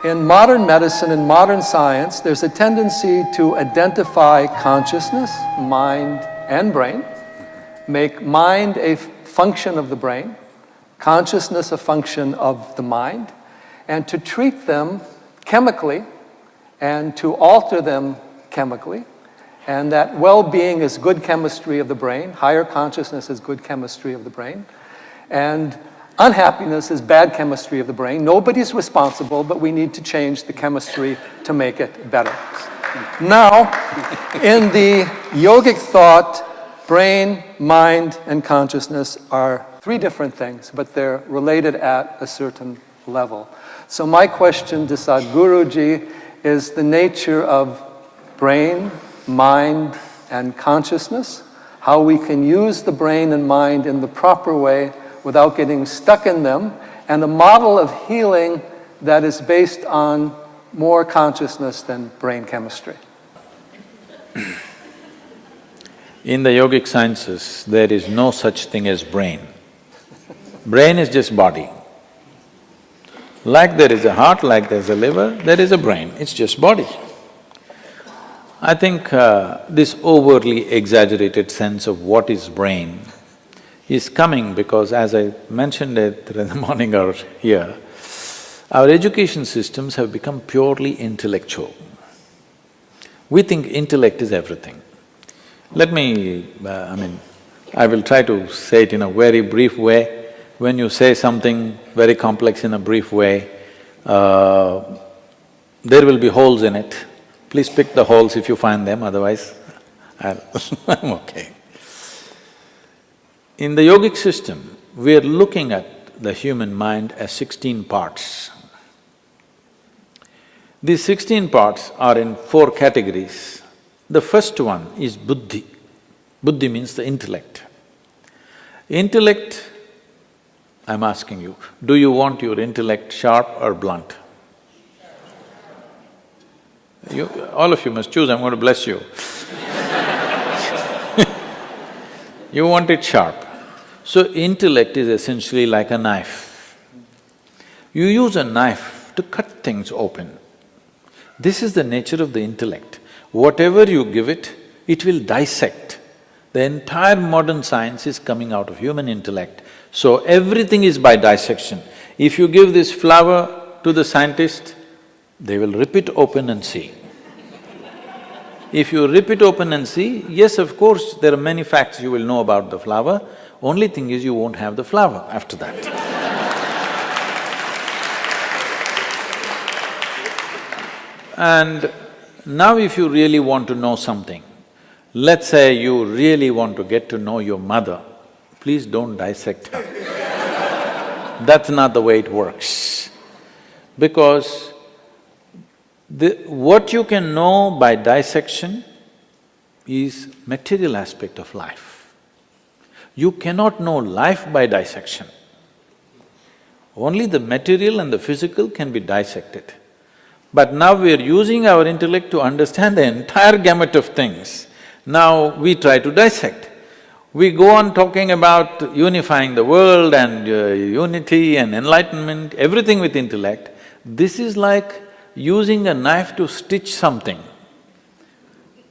In modern medicine and modern science, there's a tendency to identify consciousness, mind, and brain, make mind a function of the brain, consciousness a function of the mind, and to treat them chemically and to alter them chemically, and that well-being is good chemistry of the brain, higher consciousness is good chemistry of the brain, and unhappiness is bad chemistry of the brain. Nobody's responsible, but we need to change the chemistry to make it better. Now, in the yogic thought, brain, mind, and consciousness are three different things, but they're related at a certain level. So my question to Sadhguruji is the nature of brain, mind, and consciousness, how we can use the brain and mind in the proper way without getting stuck in them, and a model of healing that is based on more consciousness than brain chemistry. In the yogic sciences, there is no such thing as brain. Brain is just body. Like there is a heart, like there's a liver, there is a brain, it's just body. I think this overly exaggerated sense of what is brain is coming because, as I mentioned it in the morning hour here, our education systems have become purely intellectual. We think intellect is everything. Let me… I will try to say it in a very brief way. When you say something very complex in a brief way, there will be holes in it. Please pick the holes if you find them, otherwise I'm okay. In the yogic system, we are looking at the human mind as 16 parts. These 16 parts are in 4 categories. The first one is Buddhi. Buddhi means the intellect. Intellect, I'm asking you, do you want your intellect sharp or blunt? All of you must choose, I'm going to bless you. You want it sharp. So intellect is essentially like a knife. You use a knife to cut things open. This is the nature of the intellect. Whatever you give it, it will dissect. The entire modern science is coming out of human intellect. So everything is by dissection. If you give this flower to the scientist, they will rip it open and see. If you rip it open and see, yes, of course, there are many facts you will know about the flower, only thing is you won't have the flower after that. And now if you really want to know something, let's say you really want to get to know your mother, please don't dissect her. That's not the way it works. Because what you can know by dissection is material aspect of life. You cannot know life by dissection. Only the material and the physical can be dissected. But now we are using our intellect to understand the entire gamut of things. Now we try to dissect. We go on talking about unifying the world and unity and enlightenment, everything with intellect. This is like using a knife to stitch something.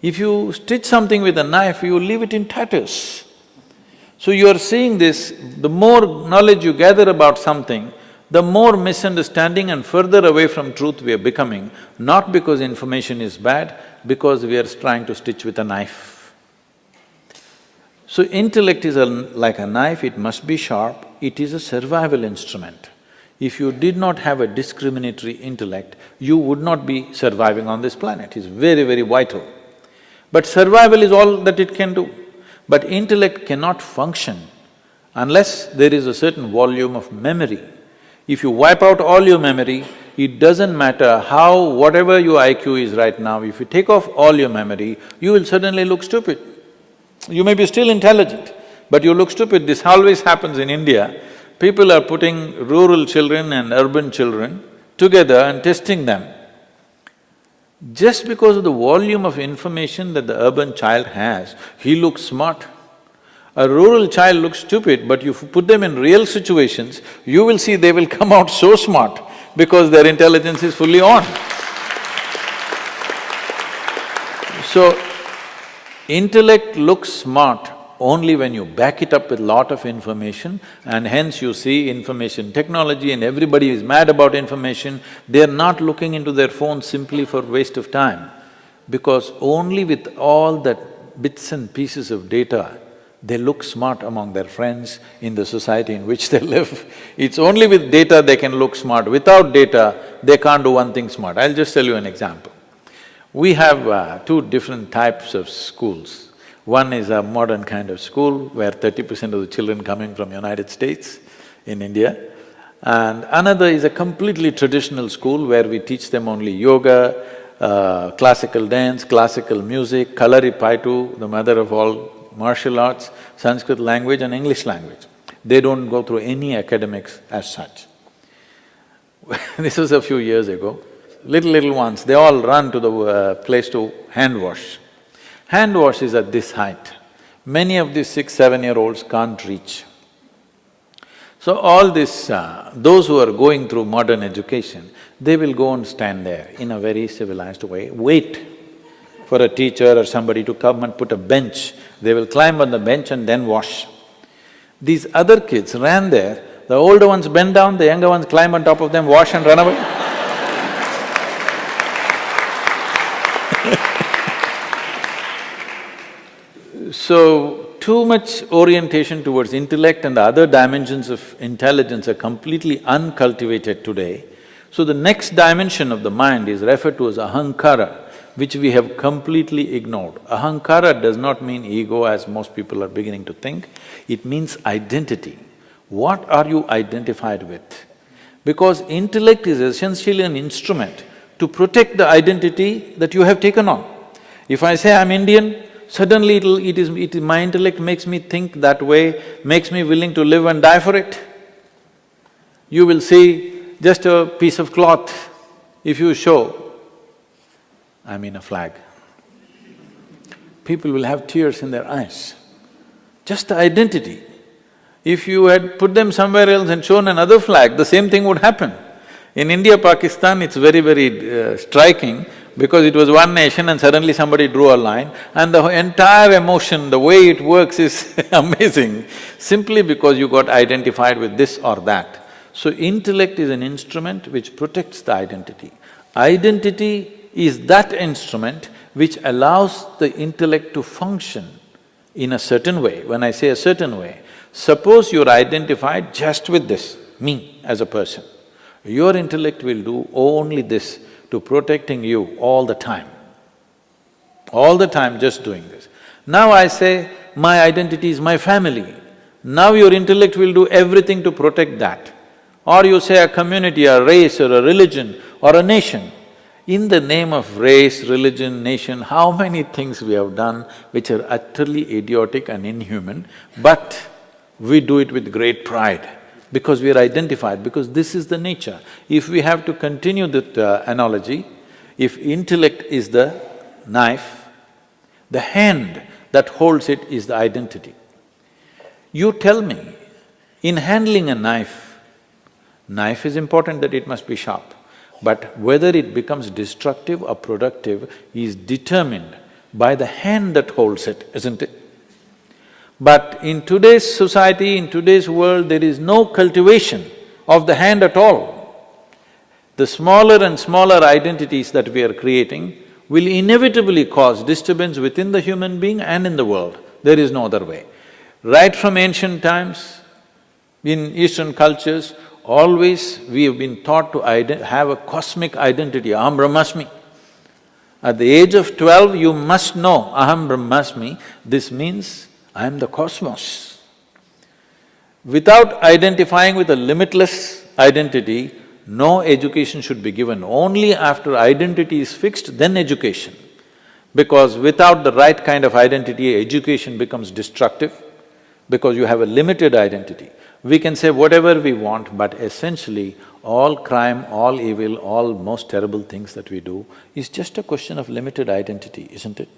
If you stitch something with a knife, you leave it in tatters. So you are seeing this, the more knowledge you gather about something, the more misunderstanding and further away from truth we are becoming, not because information is bad, because we are trying to stitch with a knife. So intellect is like a knife, it must be sharp, it is a survival instrument. If you did not have a discriminatory intellect, you would not be surviving on this planet, it's very, very vital. But survival is all that it can do. But intellect cannot function unless there is a certain volume of memory. If you wipe out all your memory, it doesn't matter whatever your IQ is right now, if you take off all your memory, you will suddenly look stupid. You may be still intelligent, but you look stupid. This always happens in India. People are putting rural children and urban children together and testing them. Just because of the volume of information that the urban child has, he looks smart. A rural child looks stupid, but you put them in real situations, you will see they will come out so smart because their intelligence is fully on. So, intellect looks smart only when you back it up with lot of information, and hence you see information technology and everybody is mad about information. They're not looking into their phones simply for waste of time, because only with all that bits and pieces of data, they look smart among their friends in the society in which they live. It's only with data they can look smart. Without data, they can't do one thing smart. I'll just tell you an example. We have two different types of schools. One is a modern kind of school where 30% of the children coming from United States in India, and another is a completely traditional school where we teach them only yoga, classical dance, classical music, Kalaripaitu, the mother of all martial arts, Sanskrit language and English language. They don't go through any academics as such. This was a few years ago. Little ones, they all run to the place to hand wash. Hand wash is at this height. Many of these 6, 7-year-olds can't reach. So all this… those who are going through modern education, they will go and stand there in a very civilized way, wait for a teacher or somebody to come and put a bench. They will climb on the bench and then wash. These other kids ran there, the older ones bend down, the younger ones climb on top of them, wash and run away. So, too much orientation towards intellect and the other dimensions of intelligence are completely uncultivated today. So the next dimension of the mind is referred to as Ahankara, which we have completely ignored. Ahankara does not mean ego as most people are beginning to think, it means identity. What are you identified with? Because intellect is essentially an instrument to protect the identity that you have taken on. If I say I'm Indian, suddenly my intellect makes me think that way, makes me willing to live and die for it. You will see just a piece of cloth, if you show, I mean a flag, people will have tears in their eyes. Just the identity. If you had put them somewhere else and shown another flag, the same thing would happen. In India, Pakistan, it's very striking because it was one nation and suddenly somebody drew a line and the entire emotion, the way it works is amazing, simply because you got identified with this or that. So intellect is an instrument which protects the identity. Identity is that instrument which allows the intellect to function in a certain way. When I say a certain way, suppose you're identified just with this, me as a person. Your intellect will do only this to protecting you all the time just doing this. Now I say, my identity is my family. Now your intellect will do everything to protect that. Or you say a community, a race or a religion or a nation. In the name of race, religion, nation, how many things we have done which are utterly idiotic and inhuman, but we do it with great pride because we are identified, because this is the nature. If we have to continue that analogy, if intellect is the knife, the hand that holds it is the identity. You tell me, in handling a knife is important that it must be sharp, but whether it becomes destructive or productive is determined by the hand that holds it, isn't it? But in today's society, in today's world, there is no cultivation of the hand at all. The smaller and smaller identities that we are creating will inevitably cause disturbance within the human being and in the world. There is no other way. Right from ancient times, in Eastern cultures, always we have been taught to have a cosmic identity, Aham Brahmasmi. At the age of 12, you must know Aham Brahmasmi, this means I am the cosmos. Without identifying with a limitless identity, no education should be given. Only after identity is fixed, then education. Because without the right kind of identity, education becomes destructive because you have a limited identity. We can say whatever we want, but essentially all crime, all evil, all most terrible things that we do is just a question of limited identity, isn't it?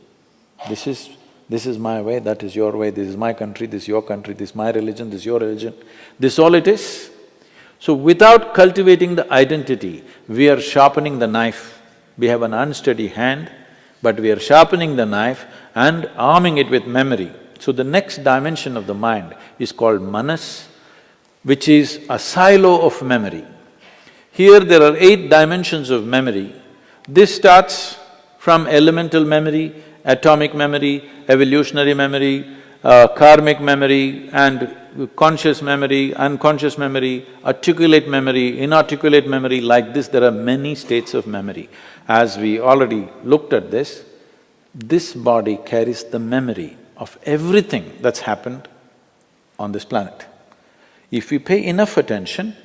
This is my way, that is your way, this is my country, this is your country, this is my religion, this is your religion. This is all it is. So without cultivating the identity, we are sharpening the knife. We have an unsteady hand, but we are sharpening the knife and arming it with memory. So the next dimension of the mind is called manas, which is a silo of memory. Here there are 8 dimensions of memory. This starts from elemental memory, atomic memory, evolutionary memory, karmic memory and conscious memory, unconscious memory, articulate memory, inarticulate memory. Like this, there are many states of memory. As we already looked at this body carries the memory of everything that's happened on this planet. If we pay enough attention,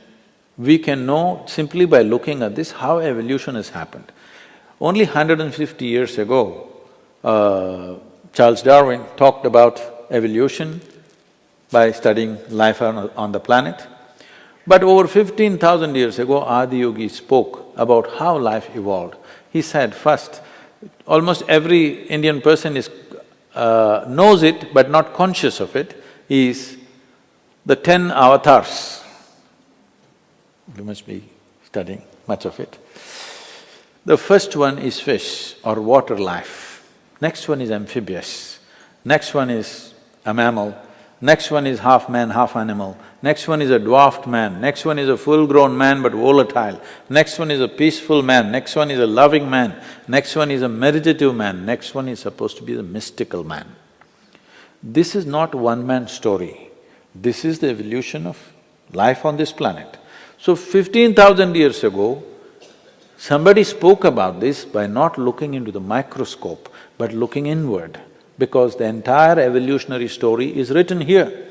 we can know simply by looking at this how evolution has happened. Only 150 years ago, Charles Darwin talked about evolution by studying life on the planet. But over 15,000 years ago, Adi Yogi spoke about how life evolved. He said, first, almost every Indian person knows it but not conscious of it, is the 10 avatars. You must be studying much of it. The first one is fish or water life, next one is amphibious, next one is a mammal, next one is half man, half animal, next one is a dwarfed man, next one is a full-grown man but volatile, next one is a peaceful man, next one is a loving man, next one is a meditative man, next one is supposed to be the mystical man. This is not one-man story, this is the evolution of life on this planet. So 15,000 years ago, somebody spoke about this by not looking into the microscope, but looking inward, because the entire evolutionary story is written here.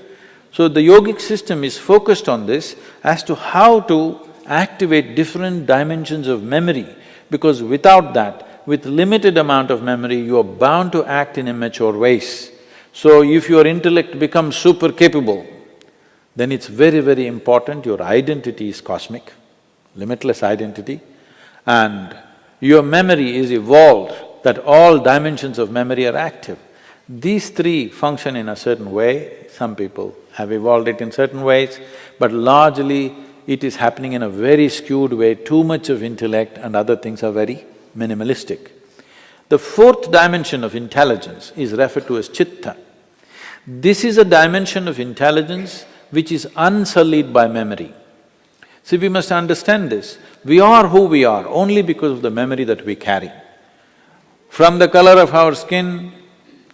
So the yogic system is focused on this as to how to activate different dimensions of memory, because without that, with limited amount of memory, you are bound to act in immature ways. So if your intellect becomes super capable, then it's very, very important your identity is cosmic, limitless identity, and your memory is evolved, that all dimensions of memory are active. These 3 function in a certain way, some people have evolved it in certain ways, but largely it is happening in a very skewed way, too much of intellect and other things are very minimalistic. The 4th dimension of intelligence is referred to as Chitta. This is a dimension of intelligence which is unsullied by memory. See, we must understand this. We are who we are only because of the memory that we carry. From the color of our skin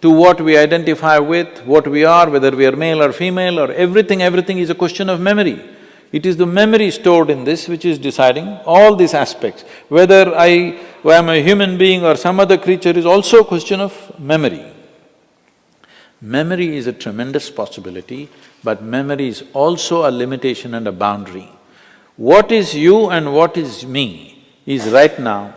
to what we identify with, what we are, whether we are male or female or everything is a question of memory. It is the memory stored in this which is deciding all these aspects. Whether I am a human being or some other creature is also a question of memory. Memory is a tremendous possibility, but memory is also a limitation and a boundary. What is you and what is me is right now,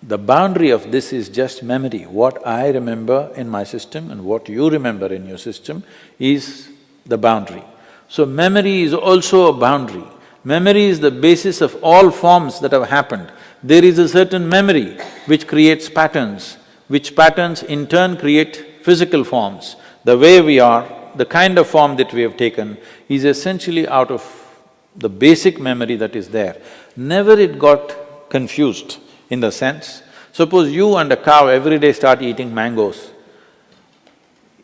the boundary of this is just memory. What I remember in my system and what you remember in your system is the boundary. So memory is also a boundary. Memory is the basis of all forms that have happened. There is a certain memory which creates patterns, which patterns in turn create physical forms. The way we are, the kind of form that we have taken is essentially out of the basic memory that is there. Never it got confused in the sense, suppose you and a cow every day start eating mangoes.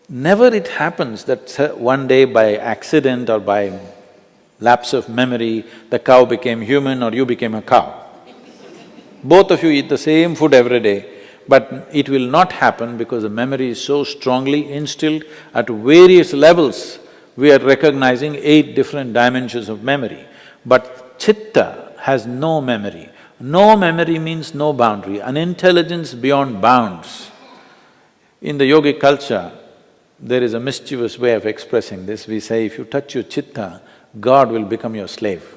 Never it happens that one day by accident or by lapse of memory, the cow became human or you became a cow. Both of you eat the same food every day, but it will not happen because the memory is so strongly instilled at various levels. We are recognizing 8 different dimensions of memory. But Chitta has no memory. No memory means no boundary, an intelligence beyond bounds. In the yogic culture, there is a mischievous way of expressing this. We say, if you touch your Chitta, God will become your slave,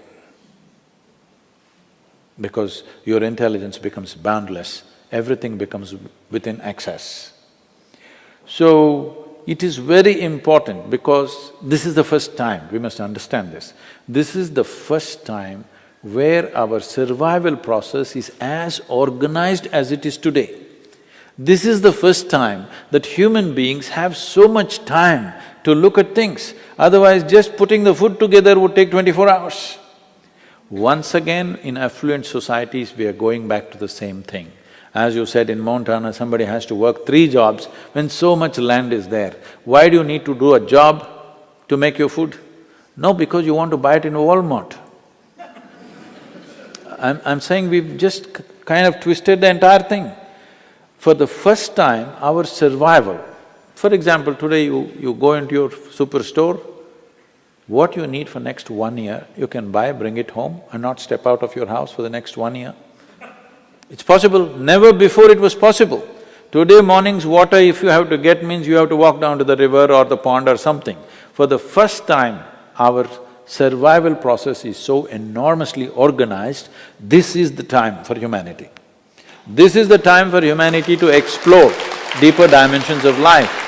because your intelligence becomes boundless, everything becomes within access. So, it is very important because this is the first time, we must understand this. This is the first time where our survival process is as organized as it is today. This is the first time that human beings have so much time to look at things, otherwise just putting the food together would take 24 hours. Once again, in affluent societies, we are going back to the same thing. As you said, in Montana, somebody has to work 3 jobs when so much land is there. Why do you need to do a job to make your food? No, because you want to buy it in Walmart. I'm saying we've just kind of twisted the entire thing. For the first time, our survival… For example, today you go into your superstore, what you need for next 1 year, you can buy, bring it home and not step out of your house for the next 1 year. It's possible, never before it was possible. Today morning's water, if you have to get, means you have to walk down to the river or the pond or something. For the first time, our survival process is so enormously organized, this is the time for humanity. This is the time for humanity to explore deeper dimensions of life.